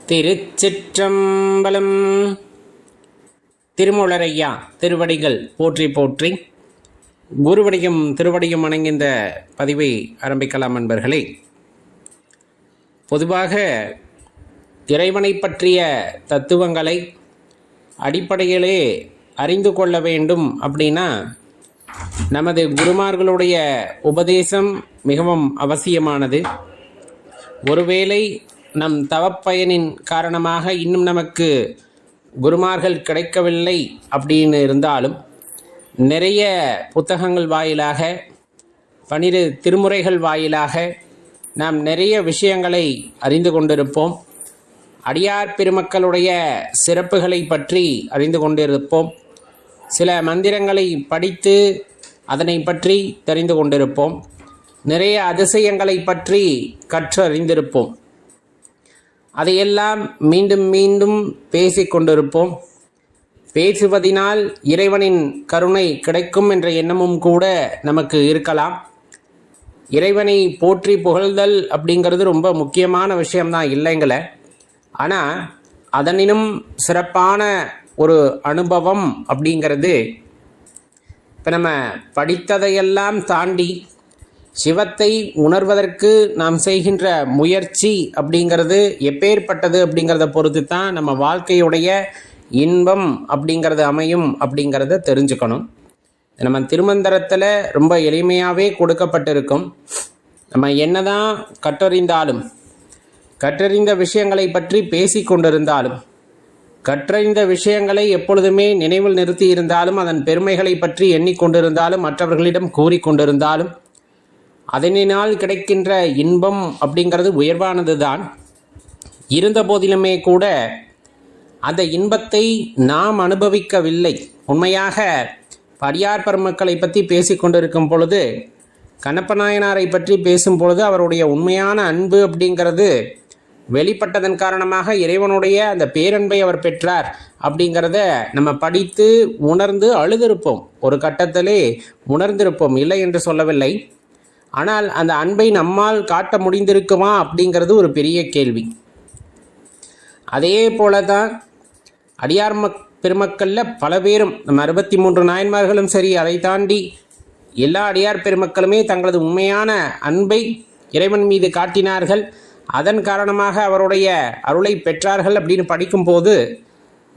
திருச்சிற்றம்பலம். திருமூலரையா திருவடிகள் போற்றி போற்றி. குருவடியும் திருவடியும் வணங்கின்ற பதிவை ஆரம்பிக்கலாம் நண்பர்களே. பொதுவாக இறைவனை பற்றிய தத்துவங்களை அடிப்படையிலே அறிந்து கொள்ள வேண்டும் அப்படின்னா நமது குருமார்களுடைய உபதேசம் மிகவும் அவசியமானது. ஒருவேளை நம் தவப்பயனின் காரணமாக இன்னும் நமக்கு குருமார்கள் கிடைக்கவில்லை அப்படின்னு இருந்தாலும் நிறைய புத்தகங்கள் வாயிலாக 12 திருமுறைகள் வாயிலாக நாம் நிறைய விஷயங்களை அறிந்து கொண்டிருப்போம். அடியார் பெருமக்களுடைய சிறப்புகளை பற்றி அறிந்து கொண்டிருப்போம். சில மந்திரங்களை படித்து அதனை பற்றி தெரிந்து கொண்டிருப்போம். நிறைய அதிசயங்களை பற்றி கற்றறிந்திருப்போம். அதையெல்லாம் மீண்டும் மீண்டும் பேசிக்கொண்டிருப்போம். பேசுவதினால் இறைவனின் கருணை கிடைக்கும் என்ற எண்ணமும் கூட நமக்கு இருக்கலாம். இறைவனை போற்றி புகழ்தல் அப்படிங்கிறது ரொம்ப முக்கியமான விஷயம்தான் இல்லைங்கள. ஆனால் அதனினும் சிறப்பான ஒரு அனுபவம் அப்படிங்கிறது இப்போ நம்ம படித்ததையெல்லாம் தாண்டி சிவத்தை உணர்வதற்கு நாம் செய்கின்ற முயற்சி அப்படிங்கிறது எப்பேற்பட்டது அப்படிங்கிறத பொறுத்து தான் நம்ம வாழ்க்கையுடைய இன்பம் அப்படிங்கிறது அமையும் அப்படிங்கிறத தெரிஞ்சுக்கணும். நம்ம திருமந்திரத்தில் ரொம்ப எளிமையாகவே கொடுக்கப்பட்டிருக்கும். நம்ம என்னதான் கற்றறிந்தாலும், கற்றறிந்த விஷயங்களை பற்றி பேசி கொண்டிருந்தாலும், கற்றறிந்த விஷயங்களை எப்பொழுதுமே நினைவில் நிறுத்தி இருந்தாலும், அதன் பெருமைகளை பற்றி எண்ணிக்கொண்டிருந்தாலும், மற்றவர்களிடம் கூறிக்கொண்டிருந்தாலும் அதனால் கிடைக்கின்ற இன்பம் அப்படிங்கிறது உயர்வானது தான். இருந்த போதிலுமே கூட அந்த இன்பத்தை நாம் அனுபவிக்கவில்லை. உண்மையாக அடியார் பெருமக்களை பற்றி பேசிக்கொண்டிருக்கும் பொழுது, கண்ணப்ப நாயனாரை பற்றி பேசும் பொழுது அவருடைய உண்மையான அன்பு அப்படிங்கிறது வெளிப்பட்டதன் காரணமாக இறைவனுடைய அந்த பேரன்பை அவர் பெற்றார் அப்படிங்கிறத நம்ம படித்து உணர்ந்து அழுதிருப்போம். ஒரு கட்டத்திலே உணர்ந்திருப்போம், இல்லை என்று சொல்லவில்லை. ஆனால் அந்த அன்பை நம்மால் காட்ட முடிந்திருக்குமா அப்படிங்கிறது ஒரு பெரிய கேள்வி. அதே போல தான் அடியார் பெருமக்களில் பல பேரும், நம்ம 63 நாயன்மார்களும் சரி, அதை தாண்டி எல்லா அடியார் பெருமக்களுமே தங்களது உண்மையான அன்பை இறைவன் மீது காட்டினார்கள். அதன் காரணமாக அவருடைய அருளை பெற்றார்கள் அப்படின்னு படிக்கும்போது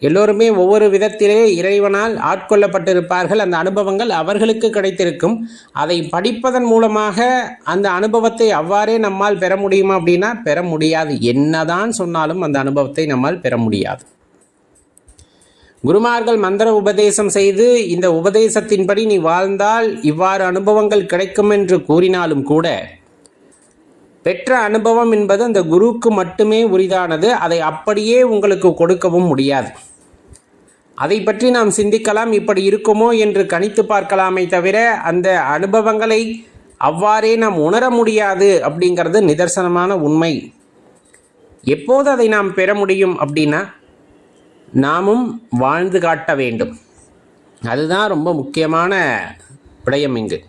எல்லோருமே ஒவ்வொரு விதத்திலே இறைவனால் ஆட்கொள்ளப்பட்டிருப்பார்கள். அந்த அனுபவங்கள் அவர்களுக்கு கிடைத்திருக்கும். அதை படிப்பதன் மூலமாக அந்த அனுபவத்தை அவ்வாறே நம்மால் பெற முடியுமா அப்படின்னா பெற முடியாது. என்னதான் சொன்னாலும் அந்த அனுபவத்தை நம்மால் பெற முடியாது. குருமார்கள் மந்திர உபதேசம் செய்து இந்த உபதேசத்தின்படி நீ வாழ்ந்தால் இவ்வாறு அனுபவங்கள் கிடைக்கும் என்று கூறினாலும் கூட பெற்ற அனுபவம் என்பது அந்த குருவுக்கு மட்டுமே உரிதானது. அதை அப்படியே உங்களுக்கு கொடுக்கவும் முடியாது. அதை பற்றி நாம் சிந்திக்கலாம், இப்படி இருக்குமோ என்று கணித்து பார்க்கலாமே தவிர அந்த அனுபவங்களை அவ்வாறே நாம் உணர முடியாது அப்படிங்கிறது நிதர்சனமான உண்மை. எப்போது அதை நாம் பெற முடியும் அப்படின்னா நாமும் வாழ்ந்து காட்ட வேண்டும். அதுதான் ரொம்ப முக்கியமான விடயம். இங்கு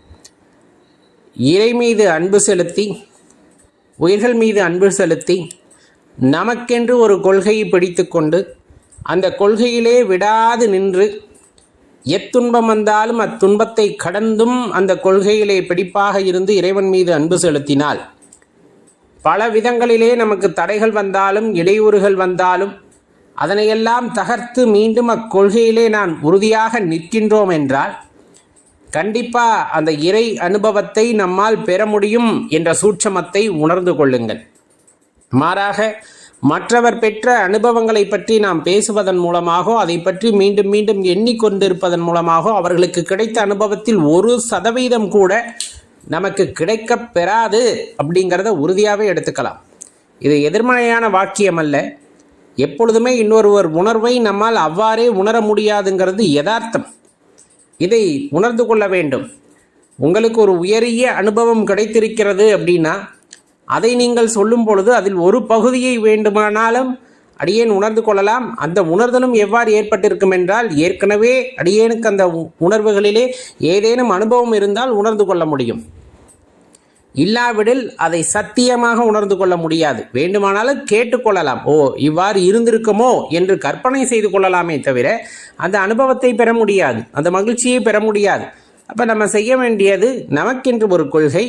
இறை மீது அன்பு செலுத்தி, உயிர்கள் மீது அன்பு செலுத்தி, நமக்கென்று ஒரு கொள்கையை பிடித்து கொண்டு அந்த கொள்கையிலே விடாது நின்று எத்துன்பம் வந்தாலும் அத்துன்பத்தை கடந்தும் அந்த கொள்கையிலே பிடிப்பாக இருந்து இறைவன் மீது அன்பு செலுத்தினால் பல விதங்களிலே நமக்கு தடைகள் வந்தாலும் இடையூறுகள் வந்தாலும் அதனையெல்லாம் தகர்த்து மீண்டும் அக்கொள்கையிலே நான் உறுதியாக நிற்கின்றோம் என்றால் கண்டிப்பாக அந்த இறை அனுபவத்தை நம்மால் பெற முடியும் என்ற சூட்சமத்தை உணர்ந்து கொள்ளுங்கள். மாறாக மற்றவர் பெற்ற அனுபவங்களை பற்றி நாம் பேசுவதன் மூலமாக, அதை பற்றி மீண்டும் மீண்டும் எண்ணிக்கொண்டிருப்பதன் மூலமாக அவர்களுக்கு கிடைத்த அனுபவத்தில் 1% கூட நமக்கு கிடைக்க பெறாது அப்படிங்கிறத உறுதியாகவே எடுத்துக்கலாம். இது எதிர்மறையான வாக்கியம் அல்ல. எப்பொழுதுமே இன்னொருவர் உணர்வை நம்மால் அவ்வாறே உணர முடியாதுங்கிறது யதார்த்தம். இதை உணர்ந்து கொள்ள வேண்டும். உங்களுக்கு ஒரு உயரிய அனுபவம் கிடைத்திருக்கிறது அப்படின்னா அதை நீங்கள் சொல்லும் பொழுது அதில் ஒரு பகுதியை வேண்டுமானாலும் அடியேன் உணர்ந்து கொள்ளலாம். அந்த உணர்தலும் எவ்வாறு ஏற்பட்டிருக்கும் என்றால் ஏற்கனவே அடியேனுக்கு அந்த உணர்வுகளிலே ஏதேனும் அனுபவம் இருந்தால் உணர்ந்து கொள்ள முடியும். இல்லாவிடில் அதை சத்தியமாக உணர்ந்து கொள்ள முடியாது. வேண்டுமானாலும் கேட்டுக்கொள்ளலாம், ஓ இவ்வாறு இருந்திருக்குமோ என்று கற்பனை செய்து கொள்ளலாமே தவிர அந்த அனுபவத்தை பெற முடியாது, அந்த மகிழ்ச்சியை பெற முடியாது. அப்போ நம்ம செய்ய வேண்டியது, நமக்கென்று ஒரு கொள்கை,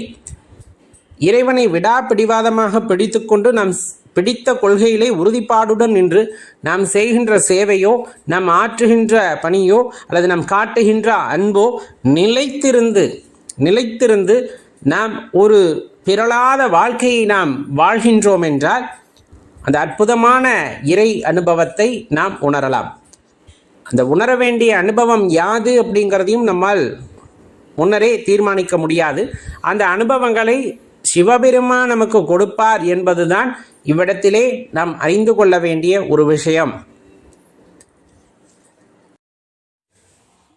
இறைவனை விடாப்பிடிவாதமாக பிடித்துக்கொண்டு நாம் பிடித்த கொள்கையிலே உறுதிப்பாடுடன் நின்று நாம் செய்கின்ற சேவையோ, நாம் ஆற்றுகின்ற பணியோ, அல்லது நாம் காட்டுகின்ற அன்போ நிலைத்திருந்து நாம் ஒரு பிறளாத வாழ்க்கையை நாம் வாழ்கின்றோம் என்றால் அந்த அற்புதமான இறை அனுபவத்தை நாம் உணரலாம். அந்த உணர வேண்டிய அனுபவம் யாது அப்படிங்கிறதையும் நம்மால் முன்னரே தீர்மானிக்க முடியாது. அந்த அனுபவங்களை சிவபெருமான் நமக்கு கொடுப்பார் என்பதுதான் இவ்விடத்திலே நாம் அறிந்து கொள்ள வேண்டிய ஒரு விஷயம்.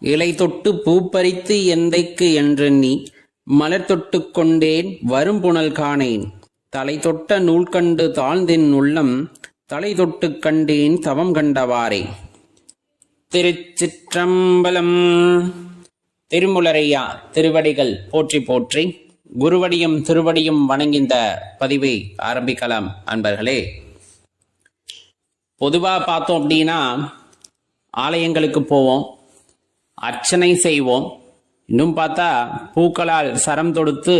இலை தொட்டு பூப்பறித்து எந்தைக்கு என்றெண்ணி மலர் தொட்டு கொண்டேன் வரும்புணல் காணேன் தலை தொட்ட நூல் கண்டு தாழ்ந்தென் உள்ளம் தலை தொட்டு கண்டேன் தவம் கண்டவாறே. திருச்சிற்றம்பலம். திருமுலரையா திருவடிகள் போற்றி போற்றி, குருவடியும் திருவடியும் வணங்கிந்த பதிவை ஆரம்பிக்கலாம் அன்பர்களே. பொதுவாக பார்த்தோம் அப்படின்னா ஆலயங்களுக்கு போவோம், அர்ச்சனை செய்வோம், இன்னும் பார்த்தா பூக்களால் சரம் தொடுத்து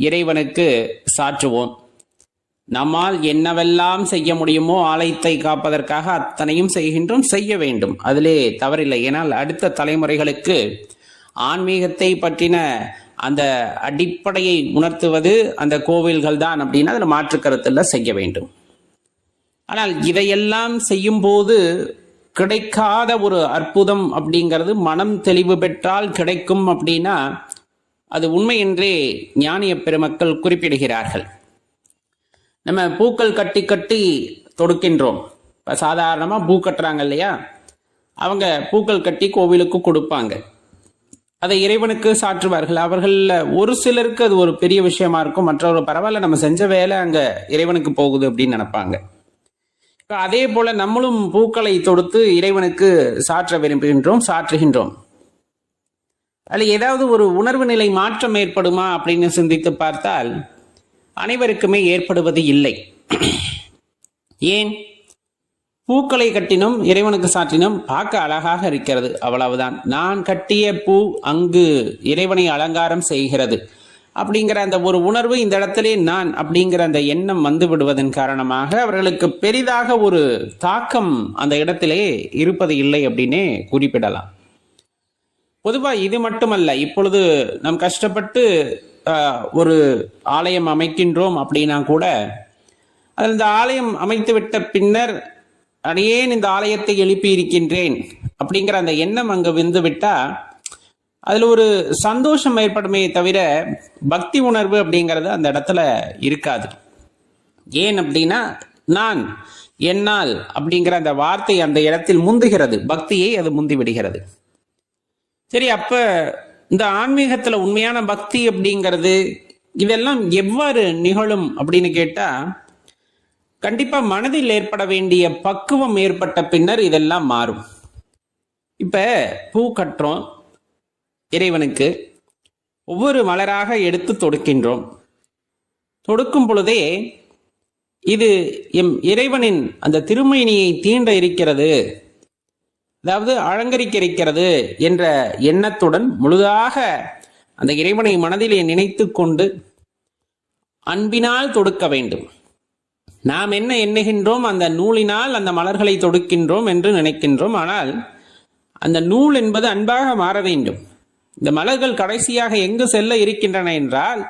இறைவனுக்கு சாற்றுவோம். நம்மால் என்னவெல்லாம் செய்ய முடியுமோ ஆலயத்தை காப்பதற்காக அத்தனையும் செய்கின்றோம், செய்ய வேண்டும், அதிலே தவறில்லை. ஏனால் அடுத்த தலைமுறைகளுக்கு ஆன்மீகத்தை பற்றின அந்த அடிப்படையை உணர்த்துவது அந்த கோவில்கள் தான் அப்படின்னா அதில் மாற்று கருத்தில் செய்ய வேண்டும். ஆனால் இதையெல்லாம் செய்யும் போது கிடைக்காத ஒரு அற்புதம் அப்படிங்கிறது மனம் தெளிவு பெற்றால் கிடைக்கும் அப்படின்னா அது உண்மை என்றே ஞானிய பெருமக்கள் குறிப்பிடுகிறார்கள். நம்ம பூக்கள் கட்டி கட்டி தொடுக்கின்றோம். இப்போ சாதாரணமாக பூ கட்டுறாங்க இல்லையா, அவங்க பூக்கள் கட்டி கோவிலுக்கு கொடுப்பாங்க, அதை இறைவனுக்கு சாற்றுவார்கள். அவர்களில் ஒரு சிலருக்கு அது ஒரு பெரிய விஷயமா இருக்கும், மற்றவர்கள் பரவாயில்ல நம்ம செஞ்ச வேலை அங்கே இறைவனுக்கு போகுது அப்படின்னு நினைப்பாங்க. இப்போ அதே போல நம்மளும் பூக்களை தொடுத்து இறைவனுக்கு சாற்ற விரும்புகின்றோம், சாற்றுகின்றோம். அதில் ஏதாவது ஒரு உணர்வு நிலை மாற்றம் ஏற்படுமா அப்படின்னு சிந்தித்து பார்த்தால் அனைவருக்குமே ஏற்படுவது இல்லை. ஏன்? பூக்களை கட்டினோம், இறைவனுக்கு சாற்றினோம், பார்க்க அழகாக இருக்கிறது, அவ்வளவுதான். நான் கட்டிய பூ அங்கு இறைவனை அலங்காரம் செய்கிறது அப்படிங்கிற அந்த ஒரு உணர்வு இந்த இடத்திலே நான் அப்படிங்கிற அந்த எண்ணம் வந்து விடுவதன் காரணமாக அவர்களுக்கு பெரிதாக ஒரு தாக்கம் அந்த இடத்திலே இருப்பது இல்லை அப்படின்னே குறிப்பிடலாம். பொதுவாக இது மட்டுமல்ல, இப்பொழுது நாம் கஷ்டப்பட்டு ஒரு ஆலயம் அமைக்கின்றோம் அப்படின்னா கூட அந்த ஆலயம் அமைத்து விட்ட பின்னர் அடியேன் இந்த ஆலயத்தை எழுப்பி இருக்கின்றேன் அப்படிங்கிற அந்த எண்ணம் அங்கு வந்து விட்டா அதில் ஒரு சந்தோஷம் ஏற்படுமே தவிர பக்தி உணர்வு அப்படிங்கிறது அந்த இடத்துல இருக்காது. ஏன் அப்படின்னா நான் என்னால் அப்படிங்கிற அந்த வார்த்தை அந்த இடத்தில் முந்துகிறது, பக்தியை அது முந்தி விடுகிறது. சரி, அப்ப இந்த ஆன்மீகத்துல உண்மையான பக்தி அப்படிங்கிறது இதெல்லாம் எவ்வாறு நிகழும் அப்படின்னு கேட்டா, கண்டிப்பா மனதில் ஏற்பட வேண்டிய பக்குவம் ஏற்பட்ட பின்னர் இதெல்லாம் மாறும். இப்ப பூ கட்டுறோம், இறைவனுக்கு ஒவ்வொரு மலராக எடுத்து தொடுக்கின்றோம். தொடுக்கும் பொழுதே இது எம் இறைவனின் அந்த திருமேனியை தீண்ட இருக்கிறது, அதாவது அலங்கரிக்க இருக்கிறது என்ற எண்ணத்துடன் முழுதாக அந்த இறைவனை மனதிலே நினைத்து கொண்டு அன்பினால் தொடுக்க வேண்டும். நாம் என்ன எண்ணுகின்றோம்? அந்த நூலினால் அந்த மலர்களை தொடுக்கின்றோம் என்று நினைக்கின்றோம். ஆனால் அந்த நூல் என்பது அன்பாக மாற வேண்டும். இந்த மலர்கள் கடைசியாக எங்கு செல்ல இருக்கின்றன என்றால்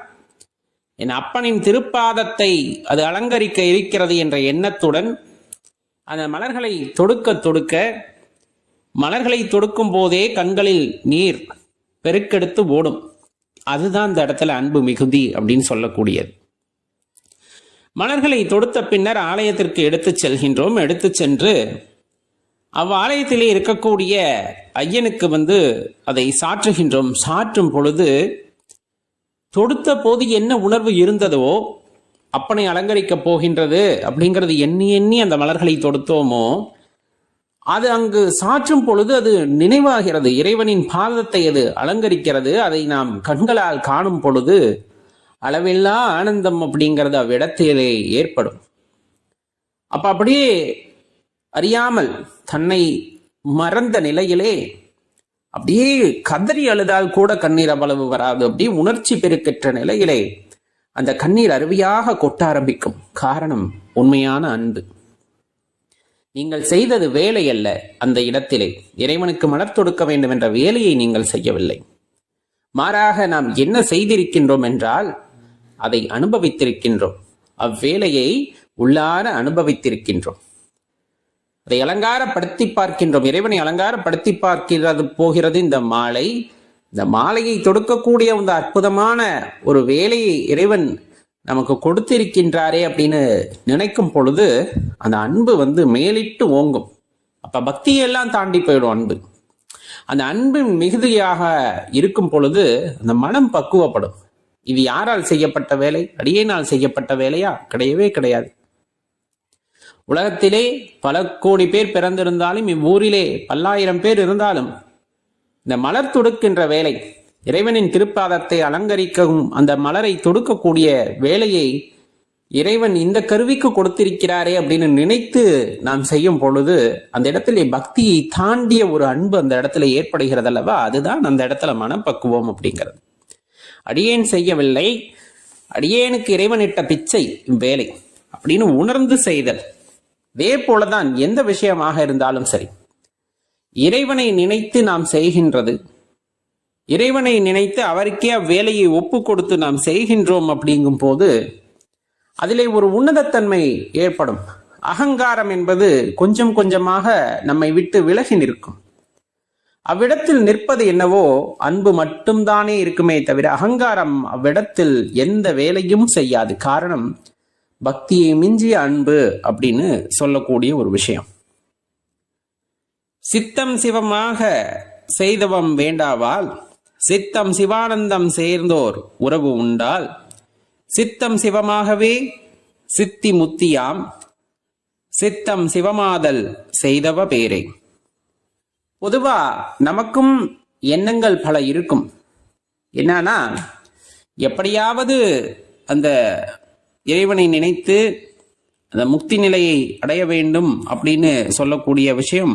என் அப்பனின் திருப்பாதத்தை அது அலங்கரிக்க இருக்கிறது என்ற எண்ணத்துடன் அந்த மலர்களை தொடுக்க தொடுக்க, மலர்களை தொடுக்கும் போதே கண்களில் நீர் பெருக்கெடுத்து ஓடும். அதுதான் இந்த இடத்துல அன்பு மிகுதி அப்படின்னு சொல்லக்கூடியது. மலர்களை தொடுத்த பின்னர் ஆலயத்திற்கு எடுத்துச் செல்கின்றோம். எடுத்து சென்று அவ்வாலயத்திலே இருக்கக்கூடிய ஐயனுக்கு அதை சாற்றுகின்றோம். சாற்றும் பொழுது தொடுத்த போது என்ன உணர்வு இருந்ததோ, அப்பனை அலங்கரிக்கப் போகின்றது அப்படிங்கிறது எண்ணி எண்ணி அந்த மலர்களை தொடுத்தோமோ, அது அங்கு சாற்றும் பொழுது அது நினைவாகிறது. இறைவனின் பாதத்தை அது அலங்கரிக்கிறது. அதை நாம் கண்களால் காணும் பொழுது அளவில்லா ஆனந்தம் அப்படிங்கிறது அவ்விடத்திலே ஏற்படும். அப்படியே அறியாமல் தன்னை மறந்த நிலையிலே அப்படியே கதறி அழுதால் கூட கண்ணீர் அவ்வளவு வராது. அப்படியே உணர்ச்சி பெருக்கற்ற நிலையிலே அந்த கண்ணீர் அருவியாக கொட்ட ஆரம்பிக்கும். காரணம் உண்மையான அன்பு. நீங்கள் செய்தது வேலை அல்ல. அந்த இடத்திலே இறைவனுக்கு மலர் தொடுக்க வேண்டும் என்ற வேலையை நீங்கள் செய்யவில்லை. மாறாக நாம் என்ன செய்திருக்கின்றோம் என்றால் அதை அனுபவித்திருக்கின்றோம். அவ்வேலையை உள்ளார அனுபவித்திருக்கின்றோம். அதை அலங்காரப்படுத்தி பார்க்கின்றோம். இறைவனை அலங்காரப்படுத்தி பார்க்கிறது போகிறது இந்த மாலை. இந்த மாலையை தொடுக்கக்கூடிய இந்த அற்புதமான ஒரு வேலையை இறைவன் நமக்கு கொடுத்திருக்கின்றாரே அப்படின்னு நினைக்கும் பொழுது அந்த அன்பு மேலிட்டு ஓங்கும். அப்ப பக்தியெல்லாம் தாண்டி போயிடும் அன்பு. அந்த அன்பின் மிகுதியாக இருக்கும் பொழுது அந்த மனம் பக்குவப்படும். இது யாரால் செய்யப்பட்ட வேலை? அடியேனால் செய்யப்பட்ட வேலையா? கிடையவே கிடையாது. உலகத்திலே பல கோடி பேர் பிறந்திருந்தாலும், இவ்வூரிலே பல்லாயிரம் பேர் இருந்தாலும், இந்த மலர் தொடுக்கின்ற வேலை, இறைவனின் திருப்பாதத்தை அலங்கரிக்கவும் அந்த மலரை தொடுக்கக்கூடிய வேலையை இறைவன் இந்த கருவிக்கு கொடுத்திருக்கிறாரே அப்படின்னு நினைத்து நாம் செய்யும் பொழுது அந்த இடத்துல பக்தியை தாண்டிய ஒரு அன்பு அந்த இடத்துல ஏற்படுகிறது அல்லவா? அதுதான் அந்த இடத்துல மனப்பக்குவம் அப்படிங்கிறது. அடியேன் செய்யவில்லை, அடியேனுக்கு இறைவனிட்ட பிச்சை வேலை அப்படின்னு உணர்ந்து செய்தல். இதே போலதான் எந்த விஷயமாக இருந்தாலும் சரி, இறைவனை நினைத்து நாம் செய்கின்றது, இறைவனை நினைத்து அவருக்கே அவ்வேலையை ஒப்பு கொடுத்து நாம் செய்கின்றோம் அப்படிங்கும் போது அதிலே ஒரு உன்னதத்தன்மை ஏற்படும். அகங்காரம் என்பது கொஞ்சம் கொஞ்சமாக நம்மை விட்டு விலகி நிற்கும். அவ்விடத்தில் நிற்பது என்னவோ அன்பு மட்டும்தானே இருக்குமே தவிர அகங்காரம் அவ்விடத்தில் எந்த வேலையும் செய்யாது. காரணம் பக்தியை மிஞ்சிய அன்பு அப்படின்னு சொல்லக்கூடிய ஒரு விஷயம். சித்தம் சிவமாக செய்தவம் வேண்டாவால் சித்தம் சிவானந்தம் சேர்ந்தோர் உறவு உண்டால் சித்தம் சிவமாகவே சித்தி முத்தியாம் சித்தம் சிவமாதல் செய்தவ பேரே. பொதுவா நமக்கும் எண்ணங்கள் பல இருக்கும். என்னன்னா, எப்படியாவது அந்த இறைவனை நினைத்து அந்த முக்தி நிலையை அடைய வேண்டும் அப்படின்னு சொல்லக்கூடிய விஷயம்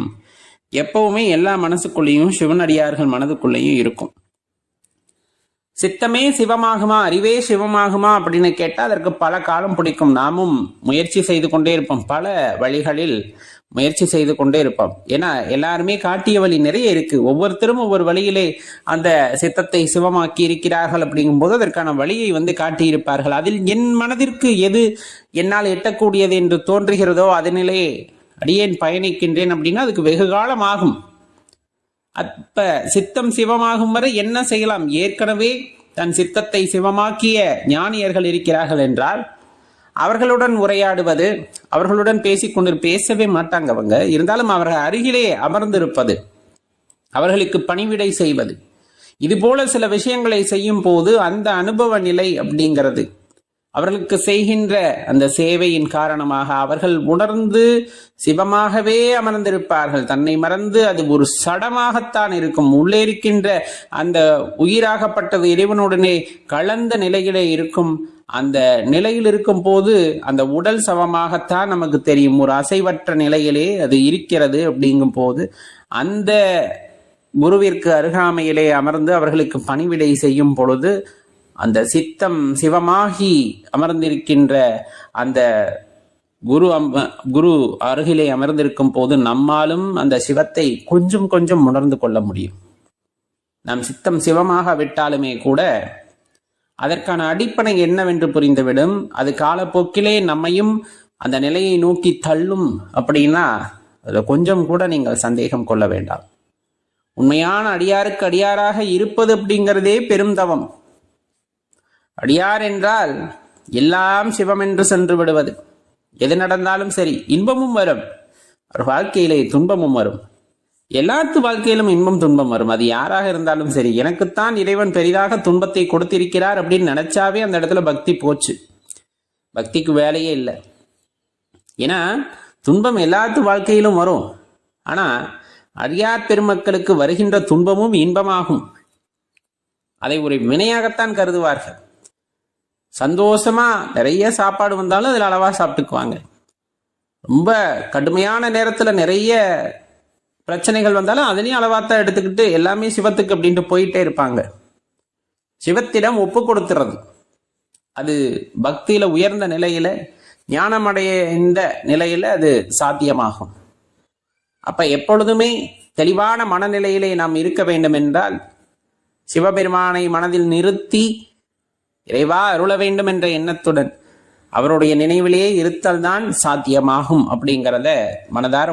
எப்பவுமே எல்லா மனசுக்குள்ளேயும் சிவனடியார்கள் மனதுக்குள்ளேயும் இருக்கும். சித்தமே சிவமாகுமா, அறிவே சிவமாகுமா அப்படின்னு கேட்டால் அதற்கு பல காலம் பிடிக்கும். நாமும் முயற்சி செய்து கொண்டே இருப்போம், பல வழிகளில் முயற்சி செய்து கொண்டே இருப்போம். ஏன்னா எல்லாருமே காட்டிய வழி நிறைய இருக்கு. ஒவ்வொருத்தரும் ஒவ்வொரு வழியிலே அந்த சித்தத்தை சிவமாக்கி இருக்கிறார்கள். அப்படிங்கும் போது அதற்கான வழியை காட்டியிருப்பார்கள். அதில் என் மனதிற்கு எது என்னால் எட்டக்கூடியது என்று தோன்றுகிறதோ அதனிலே அடியேன் பயணிக்கின்றேன் அப்படின்னா அதுக்கு வெகு காலம் ஆகும். அப்ப சித்தம் சிவமாகும் வரை என்ன செய்யலாம்? ஏற்கனவே தன் சித்தத்தை சிவமாக்கிய ஞானியர்கள் இருக்கிறார்கள் என்றால் அவர்களுடன் உரையாடுவது, அவர்களுடன் பேசவே மாட்டாங்க அவங்க. இருந்தாலும் அவர்கள் அருகிலே அமர்ந்திருப்பது, அவர்களுக்கு பணிவிடை செய்வது, இது போல சில விஷயங்களை செய்யும் போது அந்த அனுபவ நிலை அப்படிங்கிறது அவர்களுக்கு செய்கின்ற அந்த சேவையின் காரணமாக அவர்கள் உணர்ந்து சிவமாகவே அமர்ந்திருப்பார்கள். தன்னை மறந்து அது ஒரு சடமாகத்தான் இருக்கும். உள்ளே இருக்கின்ற அந்த உயிராகப்பட்டது இறைவனுடனே கலந்த நிலையிலே இருக்கும். அந்த நிலையில் இருக்கும் போது அந்த உடல் சவமாகத்தான் நமக்கு தெரியும். ஒரு அசைவற்ற நிலையிலே அது இருக்கிறது. அப்படிங்கும் போது அந்த குருவிற்கு அருகாமையிலே அமர்ந்து அவர்களுக்கு பணிவிடை செய்யும் பொழுது அந்த சித்தம் சிவமாகி அமர்ந்திருக்கின்ற அந்த குரு அருகிலே அமர்ந்திருக்கும் போது நம்மாலும் அந்த சிவத்தை கொஞ்சம் கொஞ்சம் உணர்ந்து கொள்ள முடியும். நம் சித்தம் சிவமாக விட்டாலுமே கூட அதற்கான அடிப்படை என்னவென்று புரிந்துவிடும். அது காலப்போக்கிலே நம்மையும் அந்த நிலையை நோக்கி தள்ளும். அப்படின்னா அதில் கொஞ்சம் கூட நீங்கள் சந்தேகம் கொள்ள வேண்டாம். உண்மையான அடியாருக்கு அடியாராக இருப்பது அப்படிங்கிறதே பெரும் தவம். அடியார் என்றால் எல்லாம் சிவம் என்று சென்று விடுவது. எது நடந்தாலும் சரி, இன்பமும் வரும், ஒரு வாழ்க்கையிலே துன்பமும் வரும். எல்லாத்து வாழ்க்கையிலும் இன்பம் துன்பம் வரும். அது யாராக இருந்தாலும் சரி, எனக்குத்தான் இறைவன் பெரிதாக துன்பத்தை கொடுத்திருக்கிறார் அப்படின்னு நினைச்சாவே அந்த இடத்துல பக்தி போச்சு. பக்திக்கு வேலையே இல்லை. ஏன்னா துன்பம் எல்லாத்து வாழ்க்கையிலும் வரும். ஆனா அடியார் பெருமக்களுக்கு வருகின்ற துன்பமும் இன்பமாகும். அதை ஒரு வினையாகத்தான் கருதுவார்கள். சந்தோஷமா நிறைய சாப்பாடு வந்தாலும் அதில் அளவா சாப்பிட்டுக்குவாங்க. ரொம்ப கடுமையான நேரத்துல நிறைய பிரச்சனைகள் வந்தாலும் அதுலயும் அளவாத்தான் எடுத்துக்கிட்டு எல்லாமே சிவத்துக்கு அப்படின்ட்டு போயிட்டே இருப்பாங்க. சிவத்திடம் ஒப்பு கொடுத்துறது அது பக்தியில உயர்ந்த நிலையில ஞானமடைய இந்த நிலையில அது சாத்தியமாகும். அப்ப எப்பொழுதுமே தெளிவான மனநிலையிலே நாம் இருக்க வேண்டும் என்றால் சிவபெருமானை மனதில் நிறுத்தி இறைவா அருள வேண்டும் என்ற எண்ணத்துடன் அவருடைய நினைவிலேயே இருத்தல் தான் சாத்தியமாகும் அப்படிங்கிறத மனதார